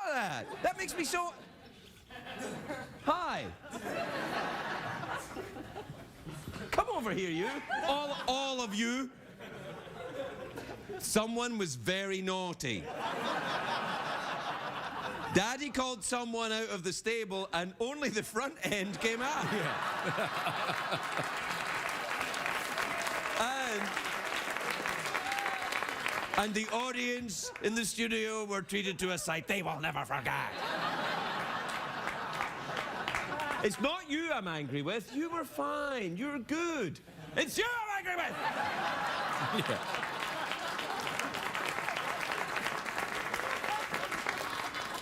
of that. That makes me so... Hi. Come over here, you. All of you. Someone was very naughty. Daddy called someone out of the stable and only the front end came out. Yeah. And the audience in the studio were treated to a sight they will never forget. It's not you I'm angry with. You were fine. You're good. It's you I'm angry with. Yeah.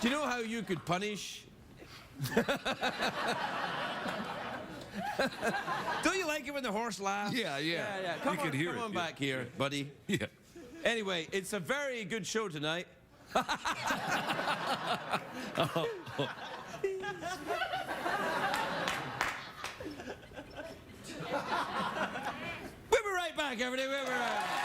Do you know how you could punish? Don't you like it when the horse laughs? Yeah. Come on back here, buddy. Yeah. Anyway, it's a very good show tonight. Oh. We'll be right back, everybody. We'll be right back.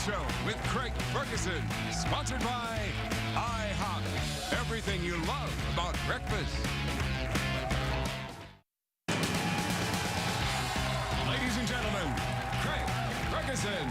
Show with Craig Ferguson, sponsored by IHOP. Everything you love about breakfast. Ladies and gentlemen, Craig Ferguson.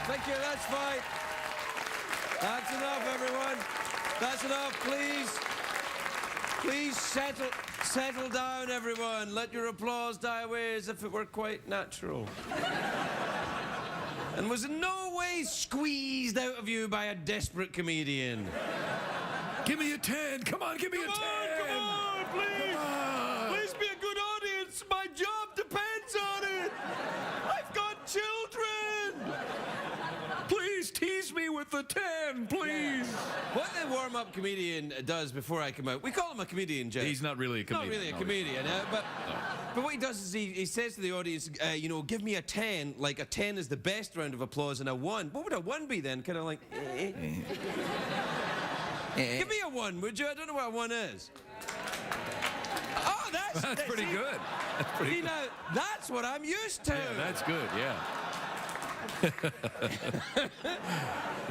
Thank you, that's fine. That's enough, everyone. That's enough, please. Please settle down, everyone. Let your applause die away as if it were quite natural. And was in no way squeezed out of you by a desperate comedian. Give me a 10. Come on, give me a 10. Come on, please. Come on. Please be a good audience. My job depends on it. I've got children. Please tease me with the 10, please. What the warm-up comedian does before I come out, we call him a comedian, Jeff. He's not really a comedian. Not really a comedian, but what he does is he says to the audience, you know, give me a 10, like a 10 is the best round of applause, and a 1. What would a 1 be then? Kind of like, Give me a 1, would you? I don't know what a 1 is. Oh, that's pretty good. That's pretty good. Now, that's what I'm used to. Yeah, that's good, yeah.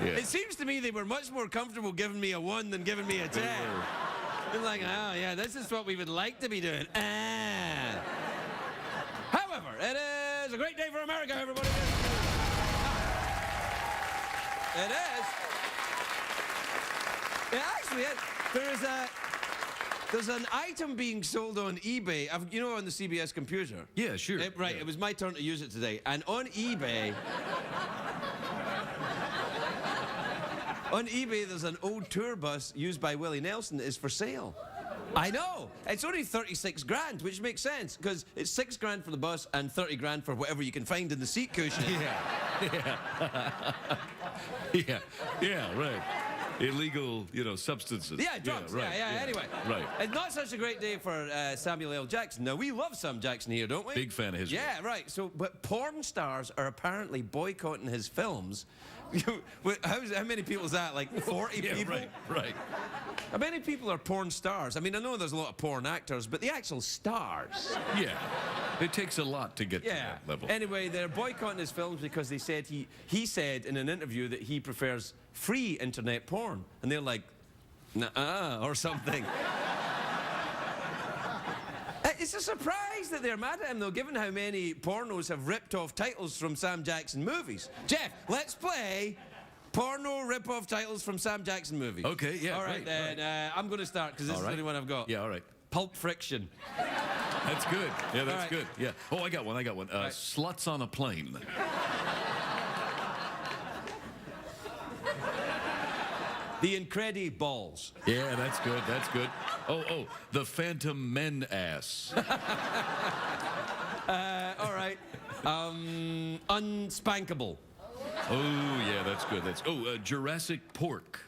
It seems to me they were much more comfortable giving me a 1 than giving me a 10. They're like, oh, yeah, this is what we would like to be doing. However, it is a great day for America, everybody. It is. Yeah, actually, there's an item being sold on eBay, you know, on the CBS computer. Yeah, sure. Right, yeah. It was my turn to use it today. And on eBay... on eBay, there's an old tour bus used by Willie Nelson that is for sale. I know. It's only 36 grand, which makes sense, because it's 6 grand for the bus and 30 grand for whatever you can find in the seat cushion. Yeah, right. Illegal, you know, substances. Yeah, drugs. Yeah, right, Anyway. Right. It's not such a great day for Samuel L. Jackson. Now, we love Sam Jackson here, don't we? Big fan of his. Yeah, right. So, but porn stars are apparently boycotting his films. How many people is that? Like 40 people? Right. How many people are porn stars? I mean, I know there's a lot of porn actors, but the actual stars. Yeah. It takes a lot to get to that level. Anyway, they're boycotting his films because they said he said in an interview that he prefers free internet porn. And they're like, nah, or something. It's a surprise that they're mad at him, though, given how many pornos have ripped off titles from Sam Jackson movies. Jeff, let's play porno rip-off titles from Sam Jackson movies. Okay, yeah. All right, then. I'm going to start, because this is the only one I've got. Yeah, all right. Pulp Friction. That's good. Yeah, that's right. good. Yeah. Oh, I got one. Right. Sluts on a plane. The Incrediballs. Yeah, that's good. That's good. Oh, the Phantom Men ass. All right. Unspankable. Oh, yeah, that's good. Jurassic Pork.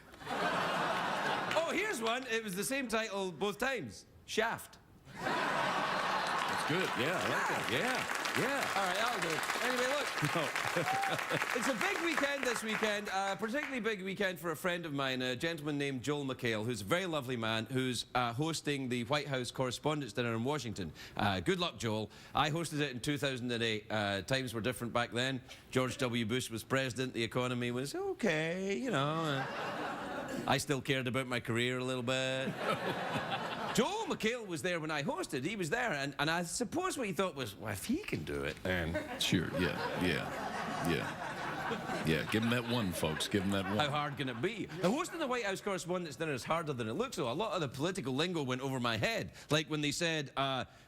Oh, here's one. It was the same title both times. Shaft. That's good. Yeah, I like that. Yeah. All right, I'll do it. Anyway, look. It's a big weekend this weekend, particularly big weekend for a friend of mine, a gentleman named Joel McHale, who's a very lovely man, who's hosting the White House Correspondents' Dinner in Washington. Good luck, Joel. I hosted it in 2008. Times were different back then. George W. Bush was president. The economy was okay, you know. I still cared about my career a little bit. Joel McHale was there when I hosted. He was there, and I suppose what he thought was, well, if he can do it, then... Sure, yeah. Give him that one, folks. Give him that one. How hard can it be? Now, hosting the White House Correspondents' Dinner is harder than it looks, though. A lot of the political lingo went over my head. Like when they said,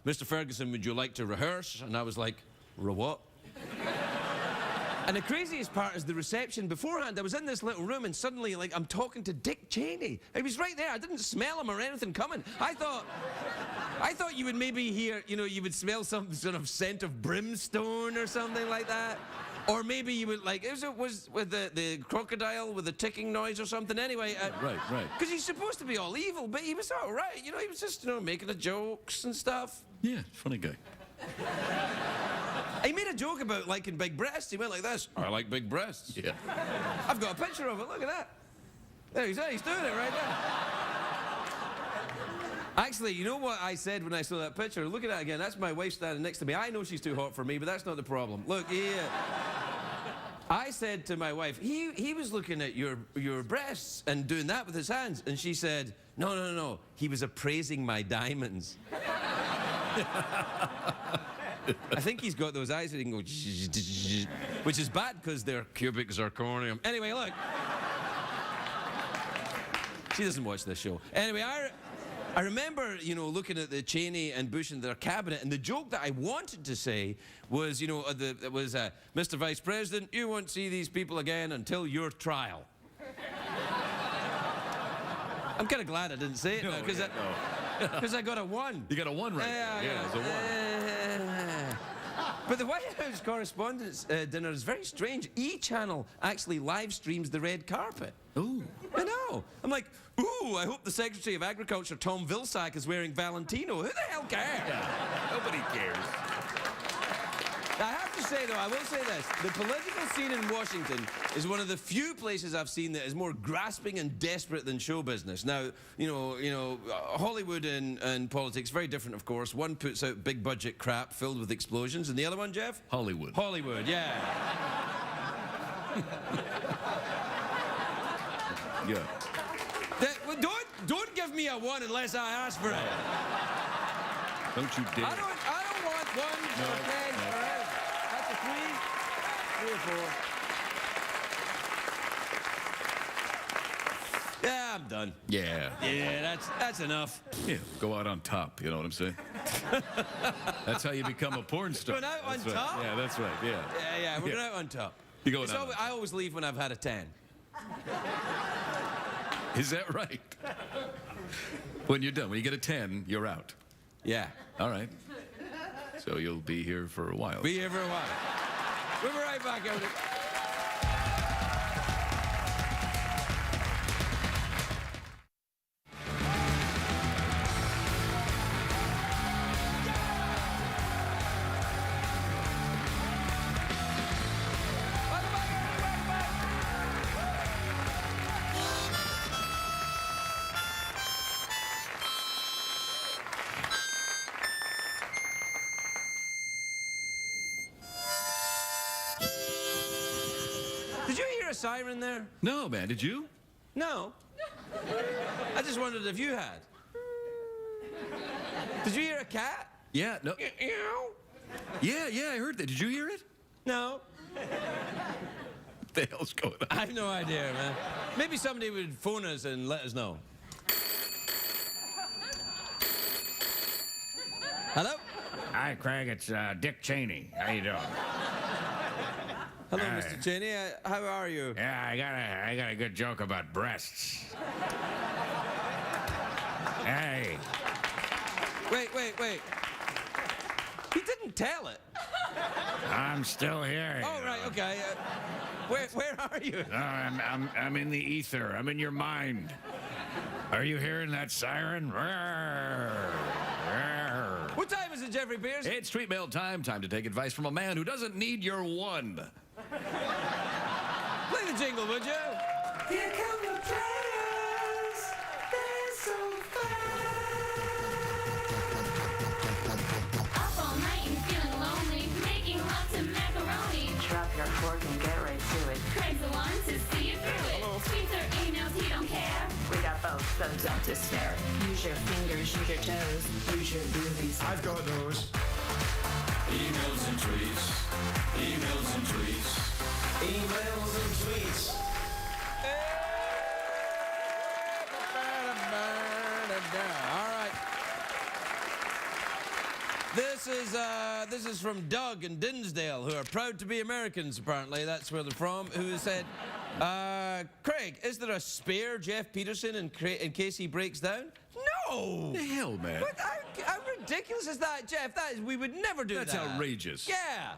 Mr. Ferguson, would you like to rehearse? And I was like, what? And the craziest part is the reception beforehand. I was in this little room and suddenly, like, I'm talking to Dick Cheney. He was right there. I didn't smell him or anything coming. I thought you would maybe hear, you know, you would smell some sort of scent of brimstone or something like that. Or maybe you would, like, it was with the crocodile with the ticking noise or something. Anyway. Right. Because he's supposed to be all evil, but he was all right. You know, he was just, you know, making the jokes and stuff. Yeah, funny guy. He made a joke about liking big breasts. He went like this. I like big breasts. Yeah. I've got a picture of it. Look at that. There he's doing it right there. Actually, you know what I said when I saw that picture? Look at that again. That's my wife standing next to me. I know she's too hot for me, but that's not the problem. Look, I said to my wife, he was looking at your breasts and doing that with his hands. And she said, no. He was appraising my diamonds. I think he's got those eyes that he can go, which is bad because they're cubic zirconium. Anyway, look. She doesn't watch this show. Anyway, I remember, you know, looking at the Cheney and Bush in their cabinet, and the joke that I wanted to say was, you know, Mr. Vice President, you won't see these people again until your trial. I'm kind of glad I didn't say it now, because I got a 1. You got a 1 right there. Yeah, it's a 1. But the White House Correspondents' Dinner is very strange. E-Channel actually live streams the red carpet. Ooh. I know. I'm like, ooh, I hope the Secretary of Agriculture, Tom Vilsack, is wearing Valentino. Who the hell cares? Yeah, nobody cares. I have to say, though, I will say this. The political scene in Washington is one of the few places I've seen that is more grasping and desperate than show business. Now, you know, Hollywood and politics, very different, of course. One puts out big-budget crap filled with explosions, and the other one, Jeff? Hollywood. Hollywood, yeah. Yeah. Don't give me a 1 unless I ask for it. Don't you dare. I don't want 1 or 10 or 8. That's a 3 or 4. Yeah, I'm done. Yeah. Yeah, that's enough. Yeah, go out on top, you know what I'm saying? That's how you become a porn star. Going out on That's right. top? Yeah, that's right, yeah. Yeah, we're going out on top. You going out on top. I always leave when I've had a 10. Is that right? When you're done, when you get a 10, you're out. Yeah. All right. So you'll be here for a while. Be here for a while. We'll be right back, everybody. Did you hear a siren there? No, man, did you? No. I just wondered if you had. Did you hear a cat? Yeah, no. Yeah, I heard that. Did you hear it? No. What the hell's going on? I have no idea, man. Maybe somebody would phone us and let us know. Hello? Hi, Craig. It's Dick Cheney. How you doing? Hello, Hi. Mr. Cheney. How are you? Yeah, I got a good joke about breasts. Hey, Wait. He didn't tell it. I'm still here. Oh, right, okay. Where are you? I'm in the ether. I'm in your mind. Are you hearing that siren? What time is it, Jeffrey Pierce? It's tweet mail time. Time to take advice from a man who doesn't need your one. Play the jingle, would you? Here come the players. They're so Up all night and feeling lonely, making love to macaroni. Drop your fork and get right to it. Craig's the one to see you through it. Tweets or emails, he don't care. We got both, so don't despair. Use your fingers, use your toes, use your boobies. I've got those. Emails and tweets. Emails and tweets. Emails and tweets. All right. This is from Doug in Dinsdale, who are proud to be Americans, apparently. That's where they're from, who said, Craig, is there a spare Jeff Peterson in case he breaks down? No! The hell, man? What, how ridiculous is that, Jeff? We would never do That's that. outrageous. Yeah.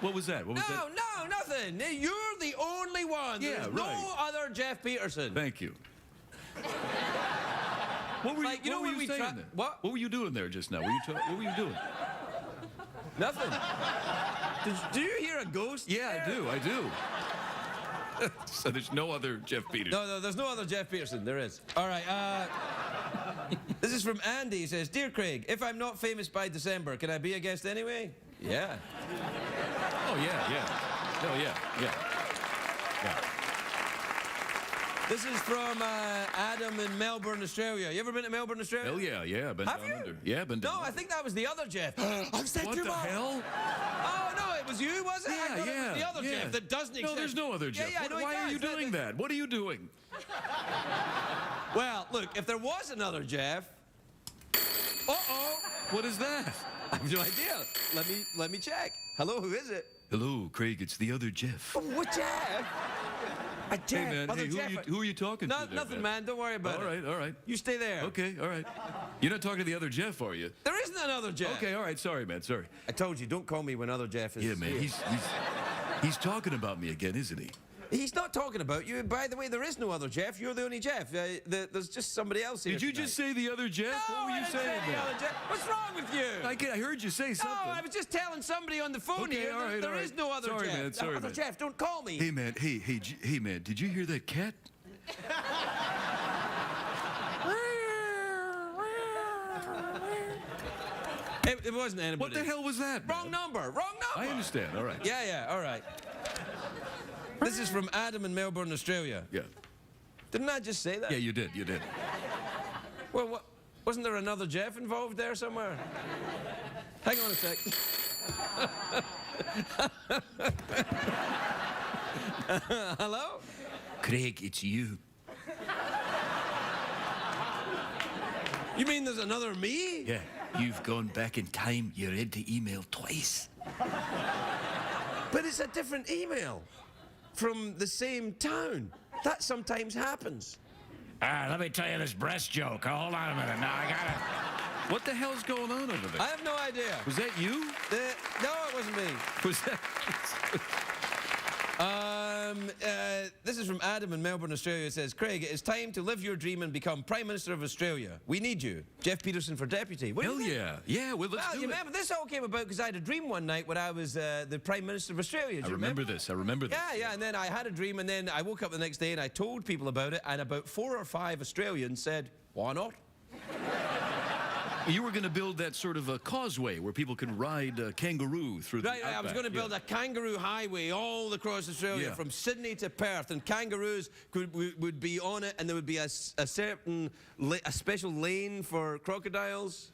What was that? What was that? No, nothing. You're the only one. Yeah, There's no right. other Jeff Peterson. Thank you. What were you, Like, you know what were when we you saying try- there? what? What were you doing there just now? What were you doing? Nothing. Do you hear a ghost? Yeah, there? I do. So there's no other Jeff Peters. No, there's no other Jeff Peterson. There is. All right. This is from Andy. He says, Dear Craig, if I'm not famous by December, can I be a guest anyway? Yeah. Oh, yeah. Oh, yeah. This is from Adam in Melbourne, Australia. You ever been to Melbourne, Australia? Hell yeah. Been Have down you? under. Yeah, been down No, under. I think that was the other Jeff. I've set What you the up. hell? Oh, no, it was you, was it? I thought it was the other yeah. Jeff that doesn't exist. No, there's no other Jeff. Yeah, I know he Why are does. you doing that? What are you doing? Well, look, if there was another Jeff... Uh-oh. What is that? I have no idea. Let me check. Hello, who is it? Hello, Craig. It's the other Jeff. What Jeff? A Jeff. Hey, man. Other Hey, Jeff. who are you talking to there, Nothing, man. Don't worry about it. All right. You stay there. Okay, all right. You're not talking to the other Jeff, are you? There isn't another Jeff. Okay, all right. Sorry, man. Sorry. I told you, don't call me when other Jeff is Yeah, man. here. He's talking about me again, isn't he? He's not talking about you. By the way, there is no other Jeff. You're the only Jeff. There's just somebody else here Did you just say the other Jeff? No, What were I you didn't say saying the there? other Jeff. What's wrong with you? I heard you say something. No, I was just telling somebody on the phone Okay, here. all right, There all is right. no other Sorry, Jeff. man, sorry, other man. Jeff, don't call me. Hey, man. Hey, man. Did you hear that cat? It wasn't anybody. What the hell was that? Wrong man? number. I understand. All right. Yeah, all right. This is from Adam in Melbourne, Australia. Yeah. Didn't I just say that? Yeah, you did. Well, wasn't there another Jeff involved there somewhere? Hang on a sec. Hello? Craig, it's you. You mean there's another me? Yeah. You've gone back in time. You read the email twice. But it's a different email from the same town. That sometimes happens. let me tell you this breast joke. Hold on a minute. Now I gotta. What the hell's going on over there? I have no idea. Was that you? No, it wasn't me. Was that? This is from Adam in Melbourne, Australia. It says, Craig, it is time to live your dream and become Prime Minister of Australia. We need you. Jeff Peterson for deputy. What do Hell you think? yeah. Yeah, well, let's Well, do you it. remember, this all came about because I had a dream one night when I was the Prime Minister of Australia. Do I you remember this. Yeah, and then I had a dream, and then I woke up the next day and I told people about it, and about 4 or 5 Australians said, why not? You were going to build that sort of a causeway where people can ride a kangaroo through the Right, I was outback. going to build a kangaroo highway all across Australia, Yeah. from Sydney to Perth, and kangaroos would be on it, and there would be a certain a special lane for crocodiles.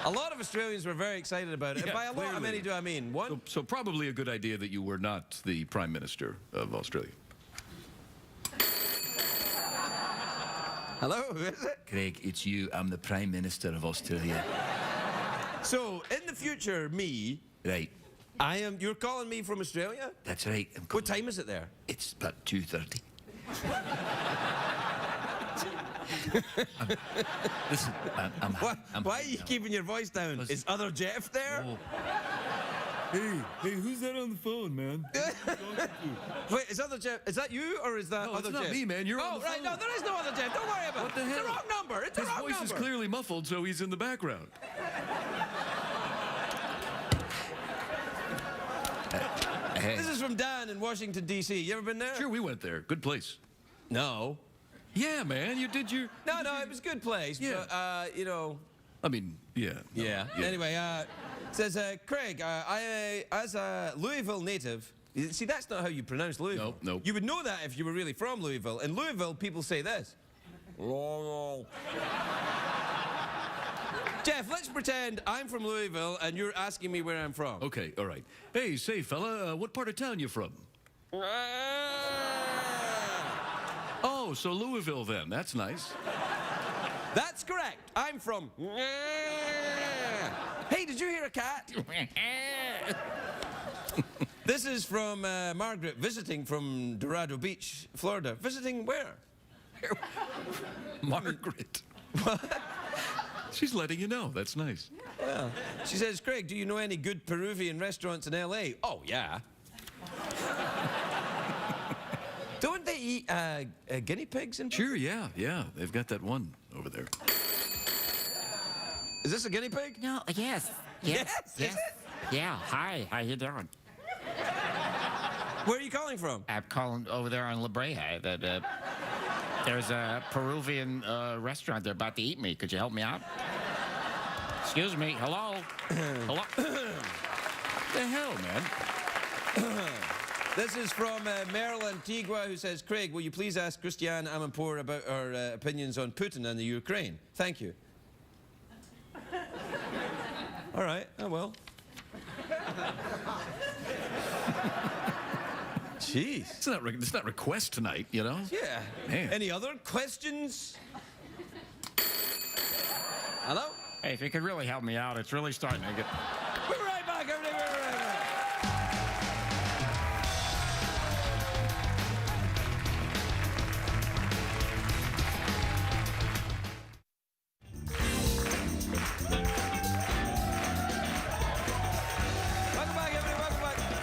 A lot of Australians were very excited about it. Yeah, And by a lot, how clearly. many do I mean? One? So probably a good idea that you were not the Prime Minister of Australia. Hello, who is it? Craig, it's you. I'm the Prime Minister of Australia. So, in the future, me, Right. you're calling me from Australia? That's right. What time is it there? It's about 2:30. Listen, Why are you keeping your voice down? Listen. Is other Jeff there? Oh. Hey, who's that on the phone, man? Wait, is other Jeff? Is that you or is that No, other it's not Jeff? me, man. You're oh, on the right. phone. No, there is no other Jeff. Don't worry about it. What the It's hell? the wrong number. It's His the wrong voice number. is clearly muffled, so he's in the background. This is from Dan in Washington, D.C. You ever been there? Sure, we went there. Good place. No. Yeah, man, you did your... No, it was a good place. Yeah. But, you know. I mean, yeah. no, Yeah. Anyway, it says, Craig, I, as a Louisville native, see, that's not how you pronounce Louisville. No. You would know that if you were really from Louisville. In Louisville, people say this. Jeff, let's pretend I'm from Louisville and you're asking me where I'm from. Okay, all right. Hey, say, fella, what part of town you from? Oh, so Louisville then. That's nice. That's correct. I'm from. Hey, did you hear a cat? This is from Margaret visiting from Dorado Beach, Florida. Visiting where? Margaret. She's letting you know. That's nice. Yeah. She says, Craig, do you know any good Peruvian restaurants in L.A.? Oh, yeah. Don't they eat guinea pigs in Sure, yeah. They've got that one over there. Is this a guinea pig? No, yes. Yes, is it? Yeah, hi, how you doing? Where are you calling from? I'm calling over there on La Brea. There's a Peruvian restaurant. They're about to eat me. Could you help me out? Excuse me. Hello? Hello? The hell, man? This is from Merle Antigua, who says, Craig, will you please ask Christiane Amanpour about her opinions on Putin and the Ukraine? Thank you. All right, I will. Jeez. It's not request tonight, you know? Yeah. Man. Any other questions? Hello? Hey, if you could really help me out, it's really starting to get... We'll be right back, everybody. We'll be right back. Welcome back, everybody. Welcome back.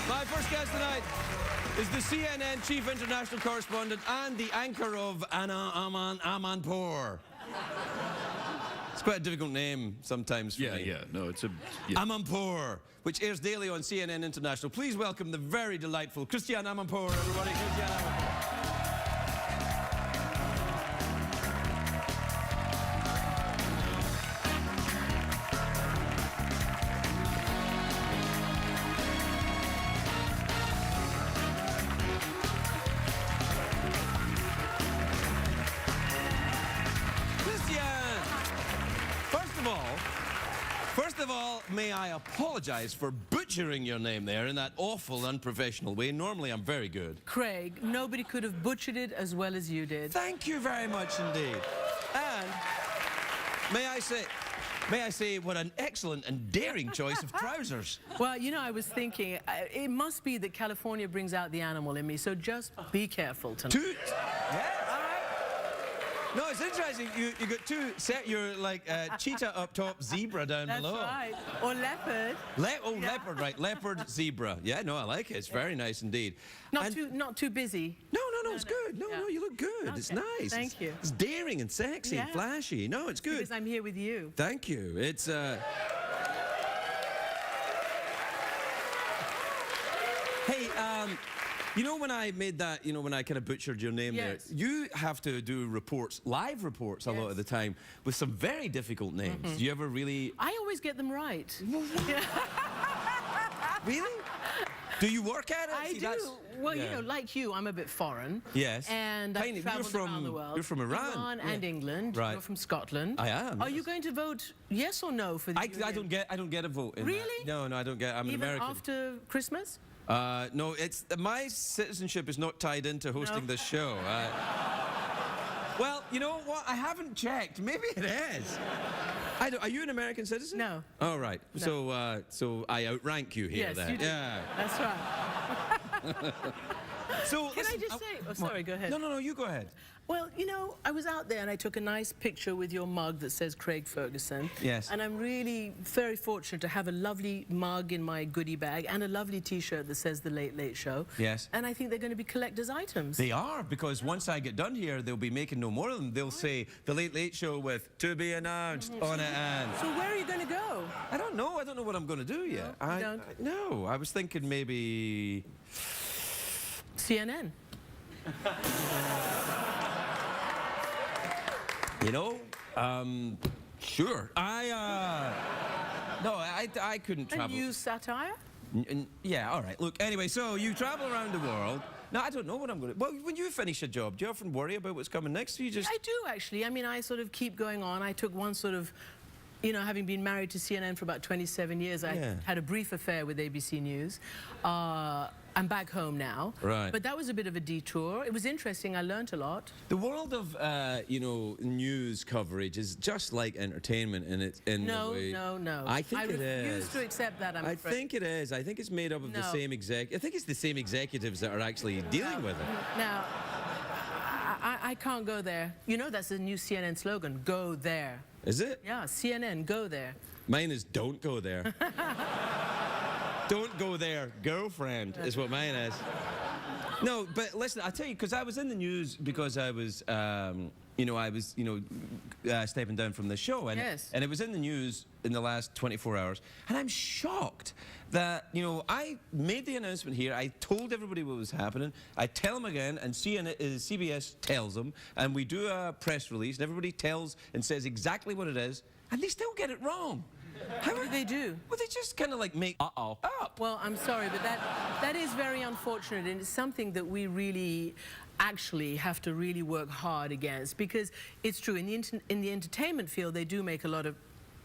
My first guest tonight is the CNN chief international correspondent and the anchor of Amanpour. It's quite a difficult name sometimes for me. Yeah. No, it's a... Yeah. Amanpour, which airs daily on CNN International. Please welcome the very delightful Christiane Amanpour, everybody. Christiane Amanpour. Christiane! First of all, may I apologize for butchering your name there in that awful, unprofessional way. Normally, I'm very good. Craig, nobody could have butchered it as well as you did. Thank you very much indeed. And may I say what an excellent and daring choice of trousers. Well, you know, I was thinking, it must be that California brings out the animal in me, so just be careful tonight. Yeah, all right. No, it's interesting. You got two set. You're like cheetah up top, zebra down That's below. right. Or leopard. Leopard, right? Leopard, zebra. Yeah, no, I like it. It's very nice indeed. Not too busy. No, it's good. No, you look good. Okay. It's nice. Thank you. It's daring and sexy and Yeah. flashy. No, it's good. Because I'm here with you. Thank you. It's Hey, You know when I made that, you know, when I kind of butchered your name Yes. there, you have to do reports, live reports a lot of the time with some very difficult names. Do you ever really... I always get them right. Really? Do you work at it? I See, do. that's- Well, you yeah. know, like you, I'm a bit foreign. Yes. And Tiny, I've traveled around the world. You're from Iran. And England. Right. You're from Scotland. I am, Are you yes. going to vote yes or no for the I union? don't get a vote in that. Really? No, I don't get. I'm an Even American. after Christmas? No, it's my citizenship is not tied into hosting this show. Well, you know what? I haven't checked. Maybe it is. Are you an American citizen? No. Oh, right. No. So I outrank you here Yes, then. you do. Yeah. That's right. So Can I just say... Oh, sorry, go ahead. No, you go ahead. Well, you know, I was out there and I took a nice picture with your mug that says Craig Ferguson. Yes. And I'm really very fortunate to have a lovely mug in my goodie bag and a lovely T-shirt that says The Late Late Show. Yes. And I think they're going to be collector's items. They are, because once I get done here, they'll be making no more of them. They'll say The Late Late Show with "to be announced" on it, and So where are you going to go? I don't know. I don't know what I'm going to do yet. you don't? No, I was thinking maybe. CNN. You know, sure. No, I couldn't And travel. use satire? Yeah, all right. Look, anyway, so you travel around the world. Now, I don't know what I'm going to... Well, when you finish a job, do you often worry about what's coming next? Or you just... I do, actually. I mean, I sort of keep going on. I took one sort of... You know, having been married to CNN for about 27 years, I had a brief affair with ABC News. I'm back home now. Right. But that was a bit of a detour. It was interesting. I learnt a lot. The world of, you know, news coverage is just like entertainment in its in a way. No. I think it is. I refuse to accept that, I'm I afraid. think it is. I think it's made up of the No. same exec. I think it's the same executives that are actually dealing with it. Now, I can't go there. You know, that's the new CNN slogan, go there. Is it? Yeah, CNN, go there. Mine is "Don't go there." Don't go there, girlfriend, is what mine is. No, but listen, I tell you, because I was in the news because I was, stepping down from the show, and Yes. and it was in the news in the last 24 hours, and I'm shocked that, you know, I made the announcement here, I told everybody what was happening, I tell them again, and CBS tells them, and we do a press release, and everybody tells and says exactly what it is, and they still get it wrong. How do they do? Well, they just kind of like make up. Well, I'm sorry, but that is very unfortunate, and it's something that we really actually have to really work hard against, because it's true, in the entertainment field, they do make a lot of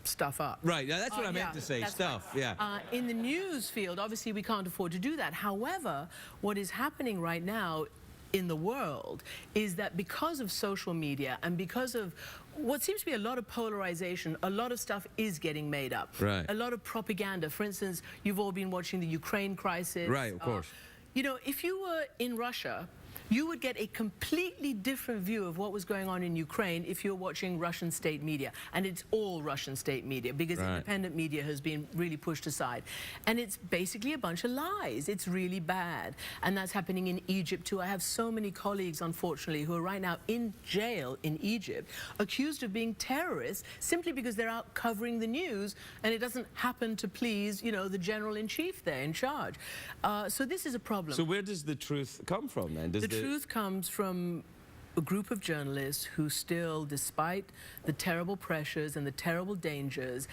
stuff up. Right, yeah, that's what I meant yeah, to say, that's stuff, right. yeah. In the news field, obviously, we can't afford to do that. However, what is happening right now in the world is that because of social media and because of what seems to be a lot of polarization, a lot of stuff is getting made up. Right. A lot of propaganda. For instance, you've all been watching the Ukraine crisis. Right, of course. You know, if you were in Russia, you would get a completely different view of what was going on in Ukraine if you're watching Russian state media. And it's all Russian state media, because independent media has been really pushed aside. And it's basically a bunch of lies. It's really bad. And that's happening in Egypt too. I have so many colleagues, unfortunately, who are right now in jail in Egypt, accused of being terrorists simply because they're out covering the news, and it doesn't happen to please, you know, the general-in-chief there in charge. So this is a problem. So where does the truth come from then? The truth comes from a group of journalists who still, despite the terrible pressures and the terrible dangers,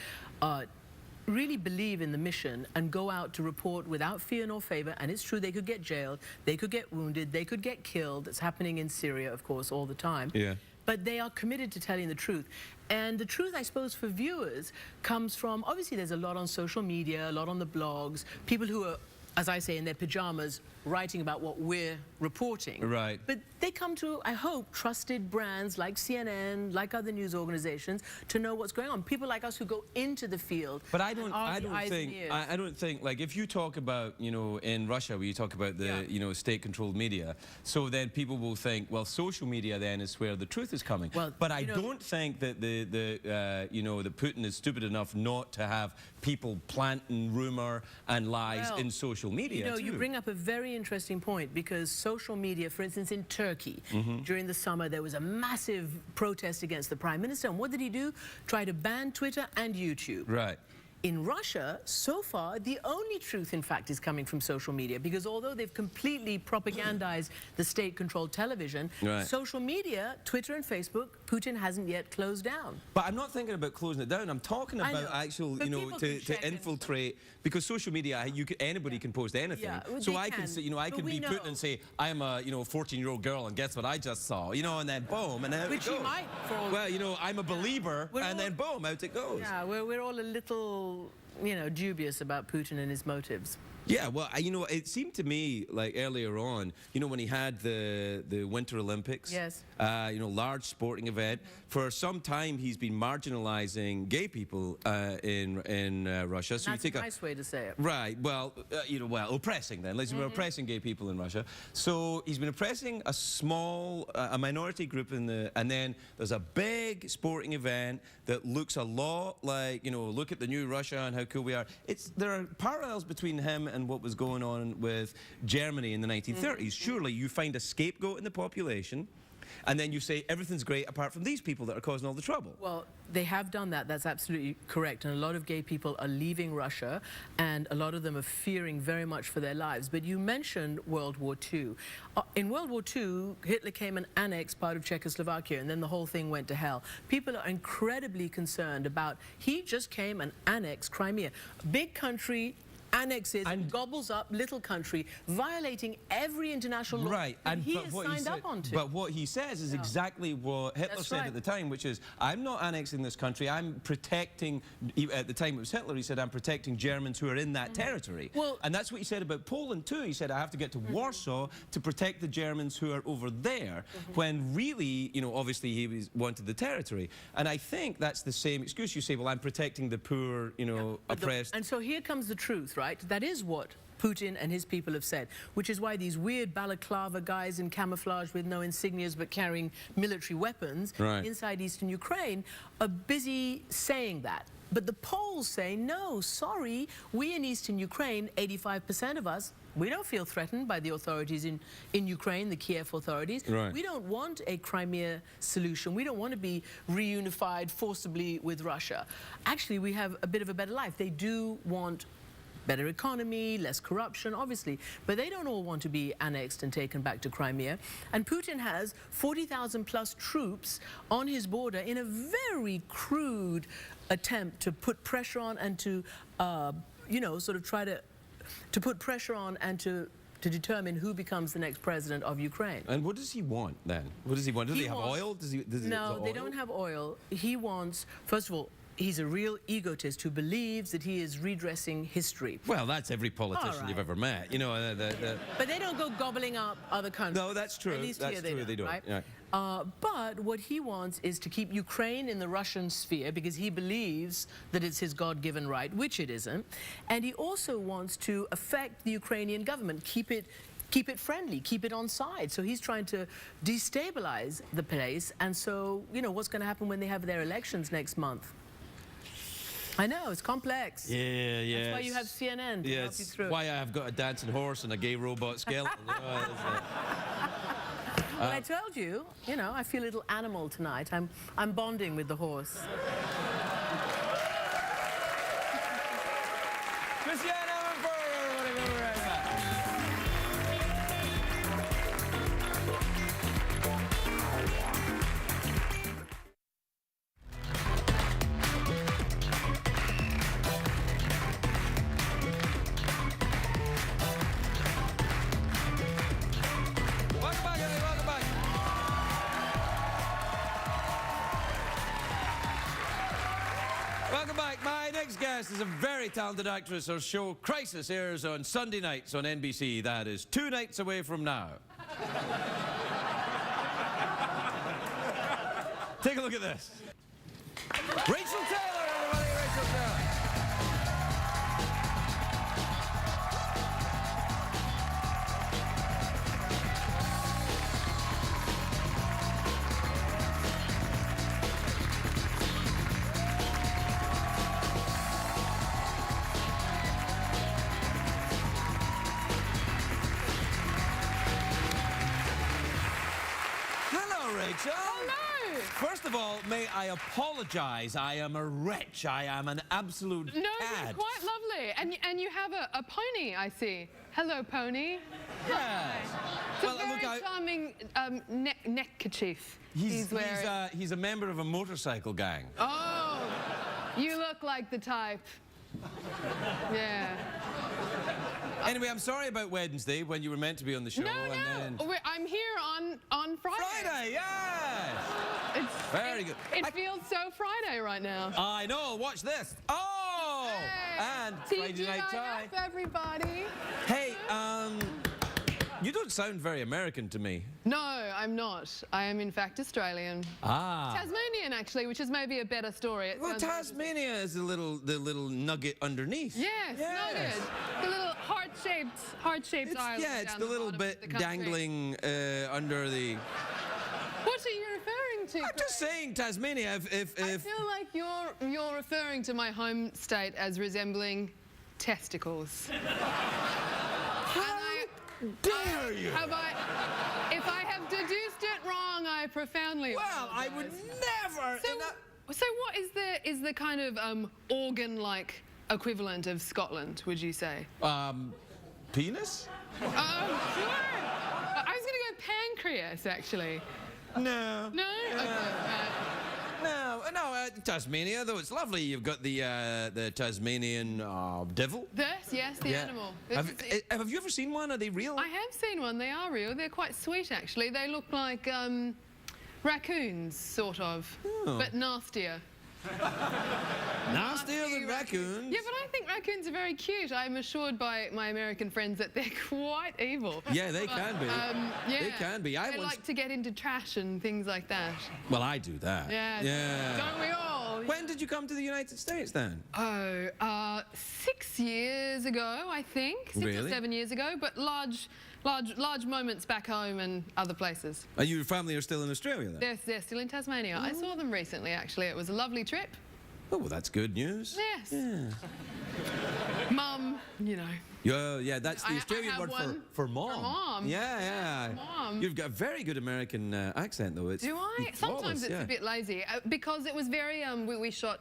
really believe in the mission and go out to report without fear nor favor. And it's true, they could get jailed, they could get wounded, they could get killed. It's happening in Syria, of course, all the time. Yeah. But they are committed to telling the truth. And the truth, I suppose, for viewers comes from, obviously there's a lot on social media, a lot on the blogs, people who are, as I say, in their pajamas, writing about what we're reporting. Right. But they come to, I hope, trusted brands like CNN, like other news organizations, to know what's going on. People like us who go into the field. But I and don't are the eyes and think ears. I don't think, like, if you talk about, you know, in Russia where you talk about the you know, state-controlled media, so then people will think, well, social media then is where the truth is coming. Well, but I you know, don't think that you know, that Putin is stupid enough not to have people planting rumor and lies Well, in social media. You know, too. you bring up a very interesting point, because social media, for instance, in Turkey, during the summer, there was a massive protest against the Prime Minister. And what did he do? Try to ban Twitter and YouTube. Right. in Russia, so far, the only truth, in fact, is coming from social media, because although they've completely propagandized the state-controlled television, social media, Twitter and Facebook, Putin hasn't yet closed down. But I'm not thinking about closing it down. I'm talking about actual, But you know, people can check to infiltrate, because social media, anybody can post anything. Yeah, well, so they I can say, you know, I but can we be Putin know. and say, I'm a, you know, 14-year-old girl, and guess what I just saw, you know, and then boom, and out Which it goes. he might, for all Well, you know, I'm a believer, and then boom, out it goes. Yeah, we're all a little, you know, dubious about Putin and his motives. Yeah, well, you know, it seemed to me like earlier on, you know, when he had the Winter Olympics, Yes. You know, large sporting event. For some time, he's been marginalizing gay people in Russia. So That's you take a nice way to say it. Right. Well, you know, oppressing then. Let's oppressing gay people in Russia. So he's been oppressing a small, a minority group and then there's a big sporting event that looks a lot like, you know, look at the new Russia and how cool we are. There are parallels between him and what was going on with Germany in the 1930s. Surely you find a scapegoat in the population, and then you say everything's great apart from these people that are causing all the trouble. Well, they have done that. That's absolutely correct. And a lot of gay people are leaving Russia, and a lot of them are fearing very much for their lives. But you mentioned World War II. In World War II, Hitler came and annexed part of Czechoslovakia, and then the whole thing went to hell. People are incredibly concerned about, he just came and annexed Crimea. Big country, annexes and gobbles up little country, violating every international law that he has signed up onto. But what he says is exactly what Hitler said at the time, which is, I'm not annexing this country, I'm protecting, at the time it was Hitler, he said, I'm protecting Germans who are in that territory. Well, and that's what he said about Poland too. He said, I have to get to Warsaw to protect the Germans who are over there, when really, you know, obviously he wanted the territory. And I think that's the same excuse. You say, well, I'm protecting the poor, you know, oppressed. And so here comes the truth, right? That is what Putin and his people have said, which is why these weird balaclava guys in camouflage with no insignias but carrying military weapons inside eastern Ukraine are busy saying that. But the Poles say, no, sorry, we in eastern Ukraine, 85% of us, we don't feel threatened by the authorities in Ukraine, the Kiev authorities. We don't want a Crimea solution. We don't want to be reunified forcibly with Russia. Actually, we have a bit of a better life. They do want better economy, less corruption, obviously, but they don't all want to be annexed and taken back to Crimea. And Putin has 40,000 plus troops on his border in a very crude attempt to put pressure on and to, you know, sort of try to put pressure on and to determine who becomes the next president of Ukraine. And what does he want then? What does he want? Does he have oil? No, they don't have oil. He wants, first of all, he's a real egotist who believes that he is redressing history. Well, that's every politician you've ever met. You know, But they don't go gobbling up other countries. No, that's true. At least that's here true. They don't. Right? Yeah. But what he wants is to keep Ukraine in the Russian sphere because he believes that it's his God-given right, which it isn't. And he also wants to affect the Ukrainian government, keep it friendly, keep it on side. So he's trying to destabilize the place. And so, you know, what's going to happen when they have their elections next month? I know, it's complex. Yeah. That's why you have CNN to help you through. Why I have got a dancing horse and a gay robot skeleton. You know, well, I told you, you know, I feel a little animal tonight. I'm bonding with the horse. Christiane Amanpour, everybody, we'll be right back. Welcome back, everybody, welcome back. Welcome back. My next guest is a very talented actress. Her show Crisis airs on Sunday nights on NBC. That is 2 nights away from now. Take a look at this. Rachael Taylor, everybody, Rachael Taylor. Hello, Rachel. Hello. First of all, may I apologize. I am a wretch. I am an absolute No, cad. you're quite lovely. And you have a pony, I see. Hello, pony. Yes. It's a very charming neckerchief wearing. He's a member of a motorcycle gang. Oh, you look like the type. Yeah. Anyway, I'm sorry about Wednesday when you were meant to be on the show. No, and no. then... I'm here on Friday. Friday, yes! Very good. It feels so Friday right now. I know. Watch this. Oh! Hey. And Friday Night Tie. TGIF, everybody. Hey, you don't sound very American to me. No, I'm not. I am, in fact, Australian. Ah. Tasmanian, actually, which is maybe a better story. It Well, Tasmania is the little nugget underneath. Yes, nugget. The little heart-shaped island. Yeah, it's down the little bit the country. dangling under the... What are you referring to? I'm just saying, Tasmania, if... I feel like you're referring to my home state as resembling testicles. Dare you? If I have deduced it wrong, I profoundly Well, I would never... So what is the kind of organ-like equivalent of Scotland, would you say? Penis? Sure. I was going to go pancreas, actually. No. No? Okay. No, Tasmania, though it's lovely. You've got the Tasmanian devil. Yes, the animal. Have you ever seen one? Are they real? I have seen one. They are real. They're quite sweet, actually. They look like raccoons, sort of, but nastier. Nastier than raccoons? Yeah, but I think raccoons are very cute. I'm assured by my American friends that they're quite evil. Yeah, they can be. Yeah. They can be. They like to get into trash and things like that. Well, I do that. Yeah. Don't we all? When did you come to the United States, then? Oh, 6 years ago, I think. 6 or 7 years ago, but large moments back home and other places. And your family are still in Australia, then? They're still in Tasmania. I saw them recently, actually. It was a lovely trip. Oh, well, that's good news. Yes. Yeah. Mum, you know. Yeah, that's the Australian word for mom. For mom. Yeah. Mom. You've got a very good American accent, though. Do I? Sometimes it's a bit lazy. Because it was very, we shot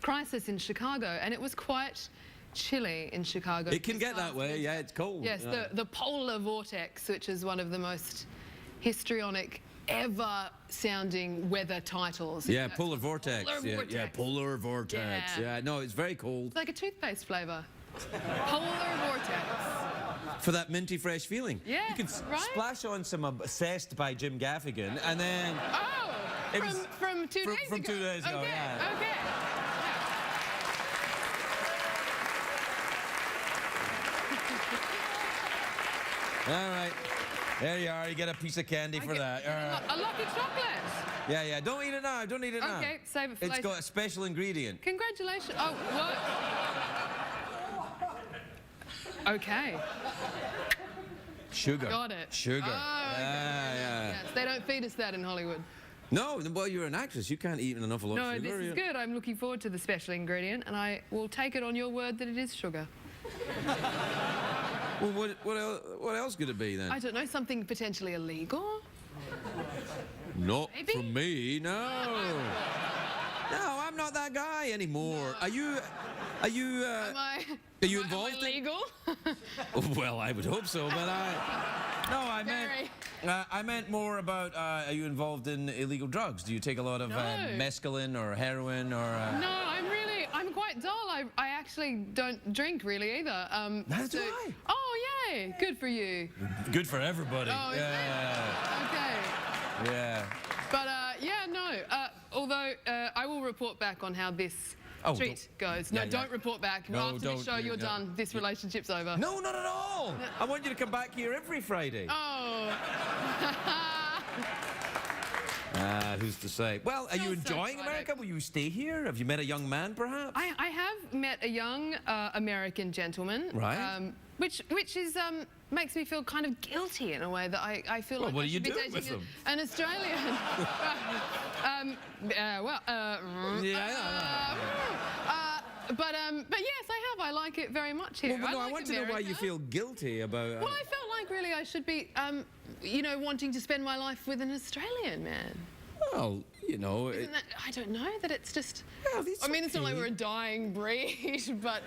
Crisis in Chicago, and it was quite chilly in Chicago. It can get that way, yeah, it's cold. Yes, the polar vortex, which is one of the most histrionic ever sounding weather titles. Yeah, polar vortex. Yeah, polar vortex. Yeah. No, it's very cold. It's like a toothpaste flavour. Polar vortex. For that minty fresh feeling. Yeah, You can splash on some Obsessed by Jim Gaffigan and then... Oh, from 2 days ago. From 2 days ago, yeah. Okay. All right. There you are. You get a piece of candy for that. A lucky chocolate. Yeah. Don't eat it now. Don't eat it now. Okay, save it for later. It's got a special ingredient. Congratulations. Oh, what? Okay. Sugar. Got it. Sugar. Oh, okay. Yeah. Yes, they don't feed us that in Hollywood. No, well, you're an actress. You can't eat an awful lot of sugar. No, this is good. I'm looking forward to the special ingredient, and I will take it on your word that it is sugar. Well, what else could it be, then? I don't know, something potentially illegal? Not Maybe? from me, no. No, I'm not that guy anymore. No. Are you Are you involved? Am I legal? Well, I would hope so, but I meant more about, are you involved in illegal drugs? Do you take a lot of mescaline or heroin or... No, I'm quite dull. I actually don't drink really either. Neither do I. Oh, yay. Good for you. Good for everybody. Oh, yeah. Okay. Yeah. But, no. Although, I will report back on how this treat goes. No, don't report back. After this show, you're done. This relationship's over. No, not at all. I want you to come back here every Friday. Oh. Who's to say? Well, are you enjoying America? Will you stay here? Have you met a young man, perhaps? I have met a young American gentleman. Right. Which is makes me feel kind of guilty in a way that I feel like I should be dating an Australian. yes, I have. I like it very much here. Well, no, I like want to know why you America. feel guilty about... Well, I felt like really I should be, you know, wanting to spend my life with an Australian man. Well, you know... I don't know, that it's just... Well, it's I mean, it's not like okay. we're a dying breed, but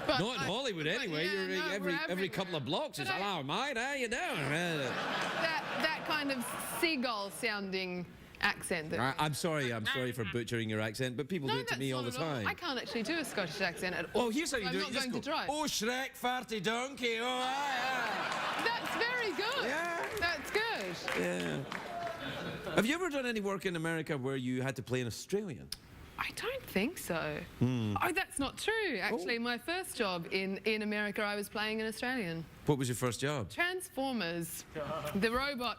Not in Hollywood, anyway. yeah, no, You're we're every couple of blocks. It's, hello, mate, how you doing? that kind of seagull-sounding accent. That I'm sorry for butchering your accent, but people do it to that's me all not the at time. I can't actually do a Scottish accent at all. Oh, here's how you I'm do it. not You just going go, to try. oh, Shrek, farty donkey, oh, aye, That's very good. Yeah. That's good. aye. Yeah. Have you ever done any work in America where you had to play an Australian? I don't think so. Oh, that's not true. Actually, my first job in America, I was playing an Australian. What was your first job? Transformers, the robot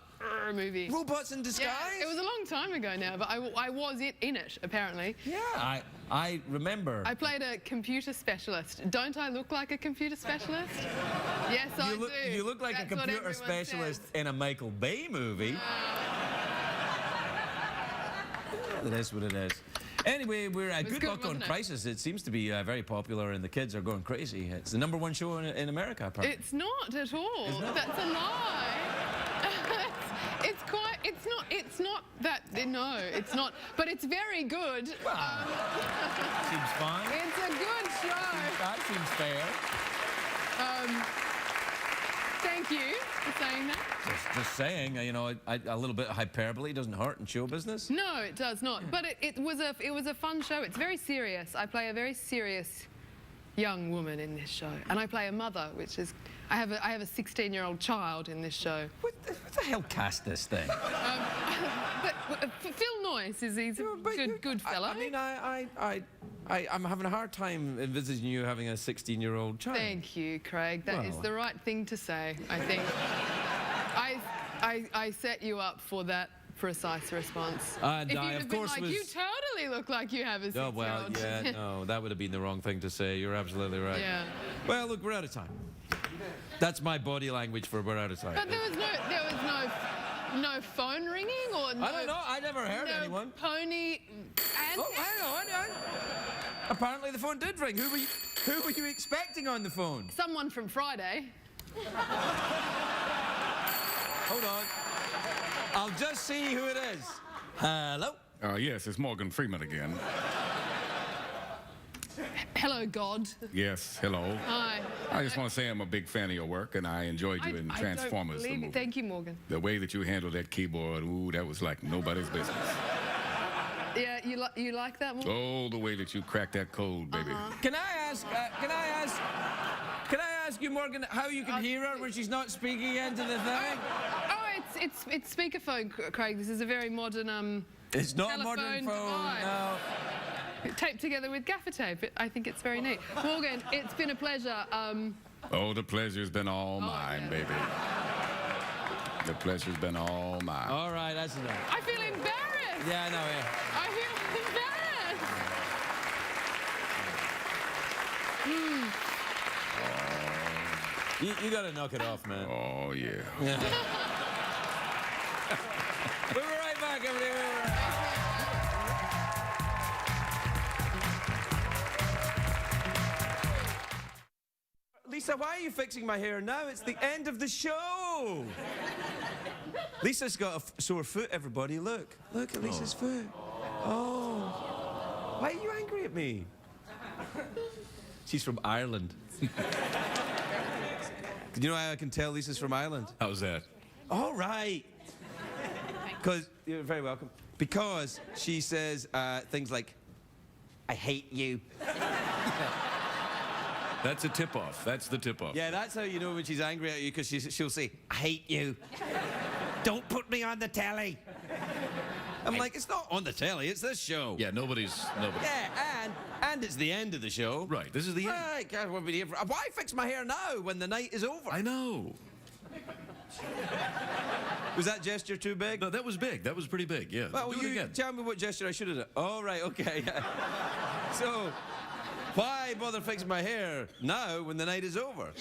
movie. Robots in disguise? Yeah, it was a long time ago now, but I was in it, apparently. Yeah, I remember. I played a computer specialist. Don't I look like a computer specialist? Yes, I do. You look like That's a what computer everyone specialist says. in a Michael Bay movie. It is what it is. Anyway, we're Good good, Luck on wasn't it? Crisis. It seems to be very popular, and the kids are going crazy. It's the #1 show in America, apparently. It's not at all. That's a lie. It's not that, no, it's not. But it's very good. Seems fine. It's a good show. That seems fair. Thank you for saying that. Just saying, you know, a little bit of hyperbole doesn't hurt in show business. No, it does not. But it was a fun show. It's very serious. I play a very serious young woman in this show, and I play a mother, which is I have a 16-year-old child in this show. What the hell cast this thing? But Phil Noyce he's a good fellow. I mean, I'm having a hard time envisaging you having a 16-year-old child. Thank you, Craig. That is the right thing to say, I think. I set you up for that precise response. And if you'd I, have of been course, like, was... you totally look like you have a 6-year-old. Oh, well, yeah, no, that would have been the wrong thing to say. You're absolutely right. Yeah. Well, look, we're out of time. That's my body language for we're out of time. But there was no phone ringing or no... I don't know. I never heard anyone. Pony... And Oh, hang on. Apparently the phone did ring. Who were you expecting on the phone? someone from Friday. Hold on. I'll just see who it is. Hello? Yes, it's Morgan Freeman again. Hello, God. Yes, hello. Hi. I just want to say I'm a big fan of your work, and I enjoyed you in I Transformers, don't the believe movie. it. Thank you, Morgan. The way that you handled that keyboard, ooh, that was like nobody's business. Yeah, you like that, Morgan? Oh, the way that you cracked that code, baby. Can I ask you, Morgan, how you can hear her when she's not speaking into the thing? Oh, it's speakerphone, Craig. This is a very modern It's not a modern telephone phone, device. no. Taped together with gaffer tape. I think it's very neat. Morgan, it's been a pleasure. Oh, the pleasure's been all mine, baby. The pleasure's been all mine. All right, that's enough. I feel embarrassed. Yeah, I know, yeah. I feel embarrassed. You gotta knock it off, man. Oh, yeah. We'll be right back, everybody. We'll be right back. Lisa, why are you fixing my hair now? It's the end of the show. Lisa's got a sore foot, everybody. Look. Look at Lisa's foot. Oh. Why are you angry at me? She's from Ireland. Do you know how I can tell Lisa's from Ireland? How's that? All right. Because, you're very welcome. Because she says things like, I hate you. That's a tip-off. That's the tip-off. Yeah, that's how you know when she's angry at you, because she'll say, I hate you. Don't put me on the telly. I'm like, it's not on the telly, it's this show. Yeah, nobody. Yeah, and it's the end of the show. Right, this is the end. Right, God, we'll be here for... Why fix my hair now when the night is over? I know. Was that gesture too big? No, that was big. That was pretty big, yeah. Well, Do it you again. tell me what gesture I should have done. Oh, right, okay. So, why bother fixing my hair now when the night is over?